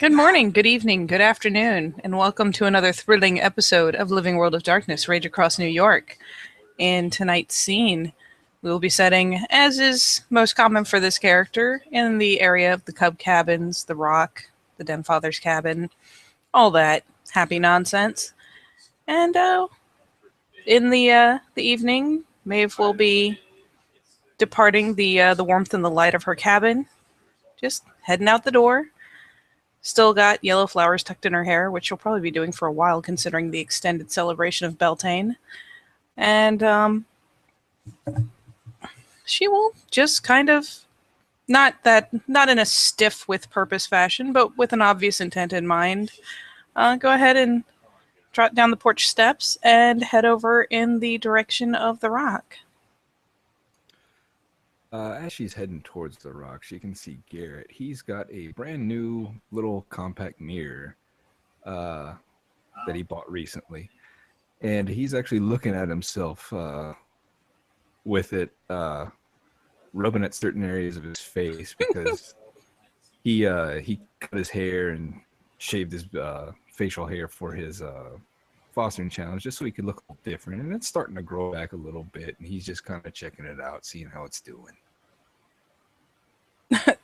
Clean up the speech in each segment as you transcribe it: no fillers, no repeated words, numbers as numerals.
Good morning, good evening, good afternoon, and welcome to another thrilling episode of Living World of Darkness, Rage Across New York. In tonight's scene, we will be setting, as is most common for this character, in the area of the Cub Cabins, the Rock, the Den-Father's Cabin, all that happy nonsense. And in the evening, Maeve will be departing the warmth and the light of her cabin, just heading out the door. Still got yellow flowers tucked in her hair, which she'll probably be doing for a while considering the extended celebration of Beltane. And she will just kind of, not in a stiff with purpose fashion, but with an obvious intent in mind, go ahead and trot down the porch steps and head over in the direction of the Rock. As she's heading towards the Rock, she can see Garrett. He's got a brand new little compact mirror that he bought recently. And he's actually looking at himself with it rubbing at certain areas of his face because he cut his hair and shaved his facial hair for his fostering challenge just so he could look a little different. And it's starting to grow back a little bit, and he's just kind of checking it out, seeing how it's doing.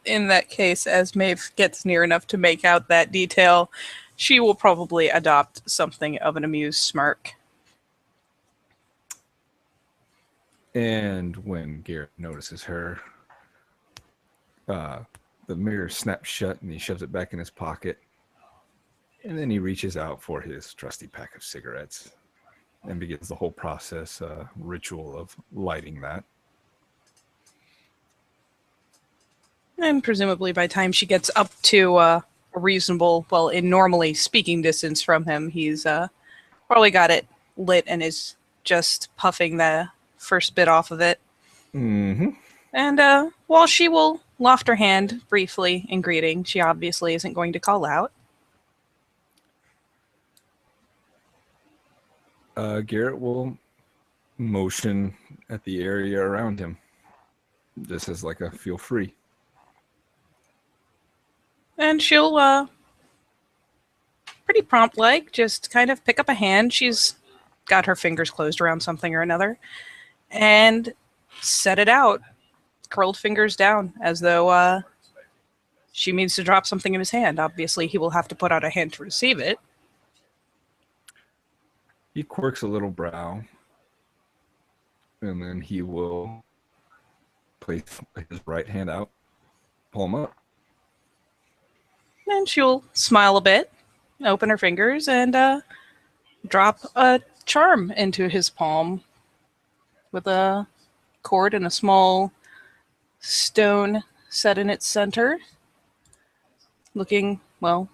In that case, as Maeve gets near enough to make out that detail, she will probably adopt something of an amused smirk. And when Garrett notices her, the mirror snaps shut and he shoves it back in his pocket. And then he reaches out for his trusty pack of cigarettes and begins the whole process, ritual of lighting that. And presumably by the time she gets up to a reasonable, well, in normally speaking distance from him, he's probably got it lit and is just puffing the first bit off of it. Mm-hmm. And while she will loft her hand briefly in greeting, she obviously isn't going to call out. Garrett will motion at the area around him, just as like a feel free. And she'll, pretty prompt-like, just kind of pick up a hand. She's got her fingers closed around something or another. And set it out, curled fingers down, as though she means to drop something in his hand. Obviously, he will have to put out a hand to receive it. He quirks a little brow, and then he will place his right hand out, palm up. And she'll smile a bit, open her fingers, and drop a charm into his palm with a cord and a small stone set in its center. Looking, well,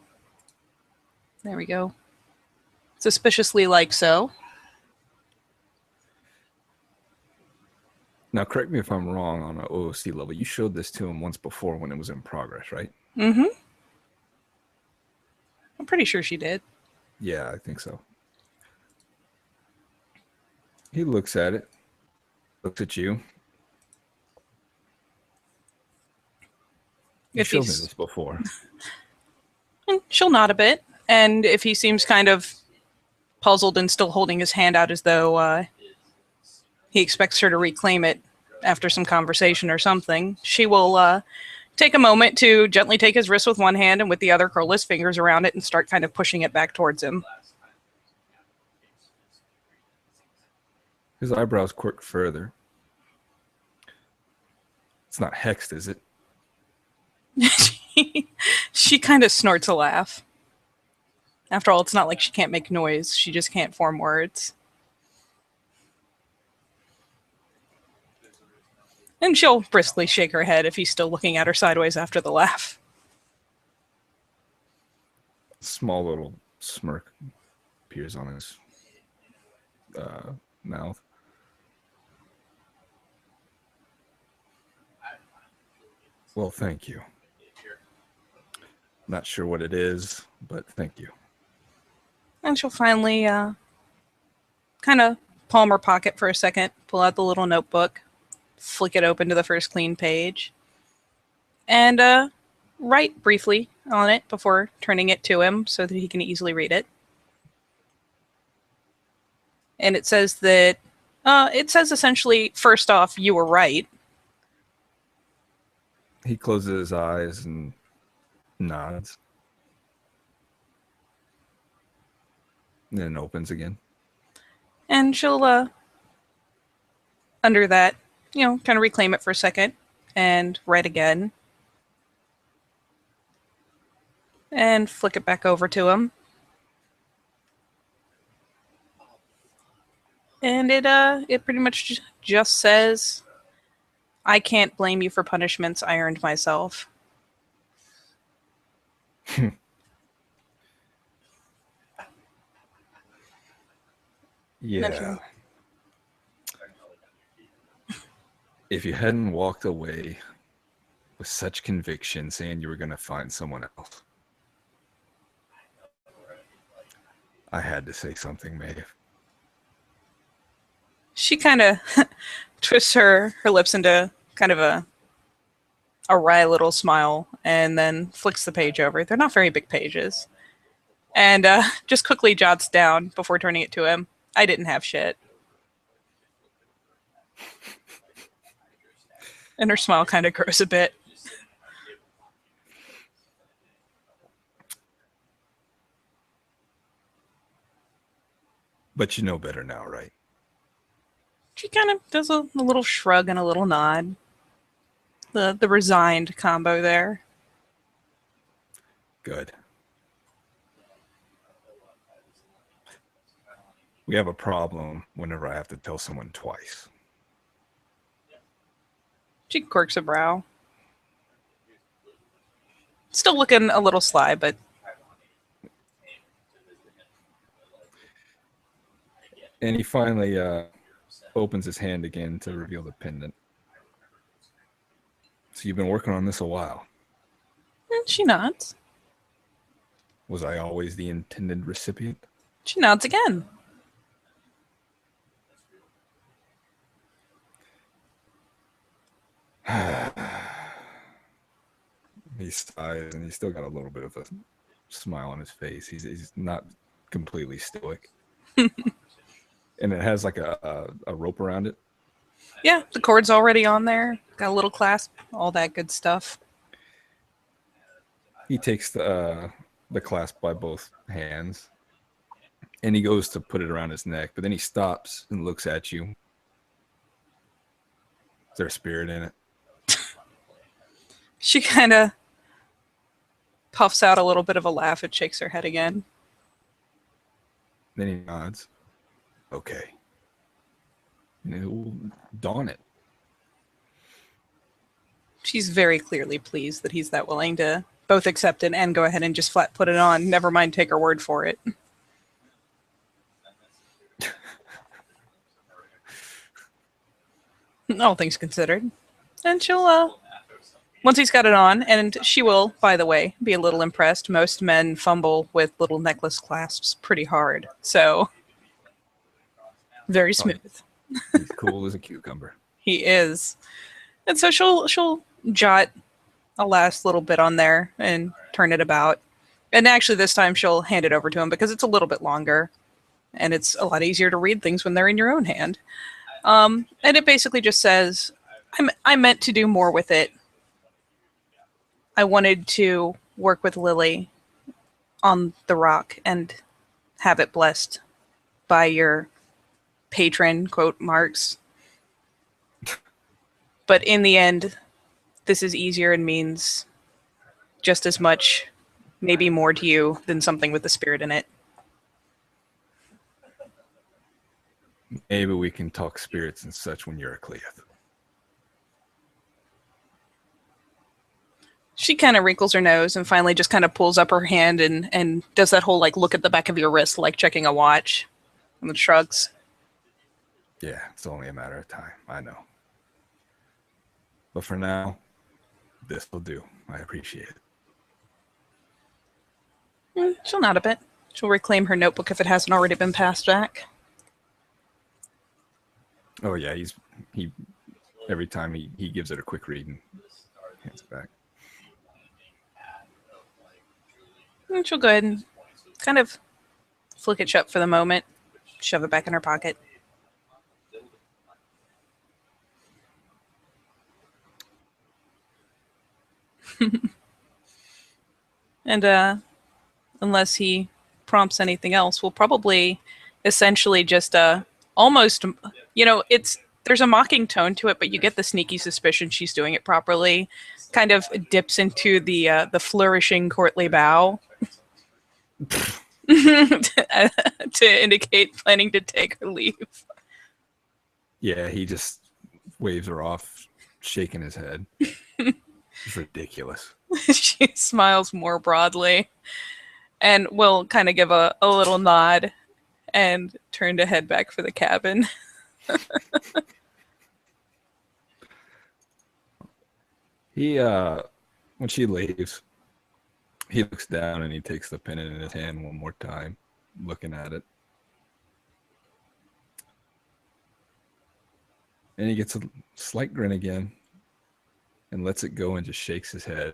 there we go. Suspiciously like so. Now, correct me if I'm wrong on an OOC level. You showed this to him once before when it was in progress, right? Mm-hmm. I'm pretty sure she did. Yeah, I think so. He looks at it, looks at you. You showed me this before. She'll nod a bit, and if he seems kind of puzzled and still holding his hand out as though he expects her to reclaim it after some conversation or something, she will take a moment to gently take his wrist with one hand and with the other curl his fingers around it and start kind of pushing it back towards him. His eyebrows quirk further. It's not hexed, is it? She kind of snorts a laugh. After all, it's not like she can't make noise. She just can't form words. And she'll briskly shake her head if he's still looking at her sideways after the laugh. Small little smirk appears on his mouth. Well, thank you. Not sure what it is, but thank you. And she'll finally kind of palm her pocket for a second, pull out the little notebook, flick it open to the first clean page, and write briefly on it before turning it to him so that he can easily read it. And it says that, it says essentially, first off, you were right. He closes his eyes and nods. And then opens again. And she'll, under that, kind of reclaim it for a second and write again. And flick it back over to him. And it pretty much just says, I can't blame you for punishments I earned myself. Yeah. If you hadn't walked away with such conviction saying you were going to find someone else, I had to say something, Maeve. She kind of twists her lips into kind of a wry little smile and then flicks the page over. They're not very big pages. And just quickly jots down before turning it to him, I didn't have shit. And her smile kind of grows a bit. But you know better now, right? She kind of does a little shrug and a little nod. The resigned combo there. Good. We have a problem whenever I have to tell someone twice. She quirks a brow. Still looking a little sly, but... And he finally opens his hand again to reveal the pendant. So you've been working on this a while. And she nods. Was I always the intended recipient? She nods again. He sighs, and he's still got a little bit of a smile on his face. He's not completely stoic. And it has like a rope around it. Yeah, the cord's already on there. Got a little clasp, all that good stuff. He takes the clasp by both hands, and he goes to put it around his neck, but then he stops and looks at you. Is there a spirit in it? She kind of puffs out a little bit of a laugh and shakes her head again. Then he nods. Okay. We'll dawn it. She's very clearly pleased that he's that willing to both accept it and go ahead and just flat put it on. Never mind take her word for it. All things considered. And she'll, once he's got it on, and she will, by the way, be a little impressed. Most men fumble with little necklace clasps pretty hard. So, very smooth. He's cool as a cucumber. He is. And so she'll jot a last little bit on there and turn it about. And actually this time she'll hand it over to him because it's a little bit longer. And it's a lot easier to read things when they're in your own hand. And it basically just says, I meant to do more with it. I wanted to work with Lily on the rock and have it blessed by your patron, quote marks. But in the end, this is easier and means just as much, maybe more to you than something with the spirit in it. Maybe we can talk spirits and such when you're a Cleath. She kind of wrinkles her nose and finally just kind of pulls up her hand and does that whole like look at the back of your wrist like checking a watch and then shrugs. Yeah, it's only a matter of time. I know. But for now, this will do. I appreciate it. She'll nod a bit. She'll reclaim her notebook if it hasn't already been passed back. Oh yeah, he every time he gives it a quick read and hands it back. And she'll go ahead and kind of flick it shut for the moment, shove it back in her pocket. And unless he prompts anything else, we'll probably essentially just almost, there's a mocking tone to it, but you get the sneaky suspicion she's doing it properly. Kind of dips into the flourishing courtly bow to indicate planning to take her leave. Yeah, he just waves her off, shaking his head. It's ridiculous. She smiles more broadly and will kind of give a little nod and turn to head back for the cabin. He, when she leaves, he looks down and he takes the pennant in his hand one more time, looking at it. And he gets a slight grin again and lets it go and just shakes his head.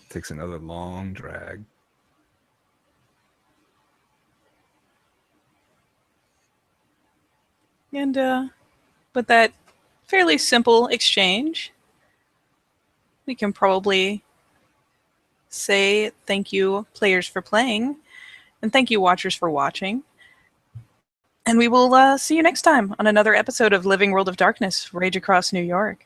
Takes another long drag. And with that fairly simple exchange, we can probably say thank you, players, for playing, and thank you, watchers, for watching. And we will see you next time on another episode of Living World of Darkness, Rage Across New York.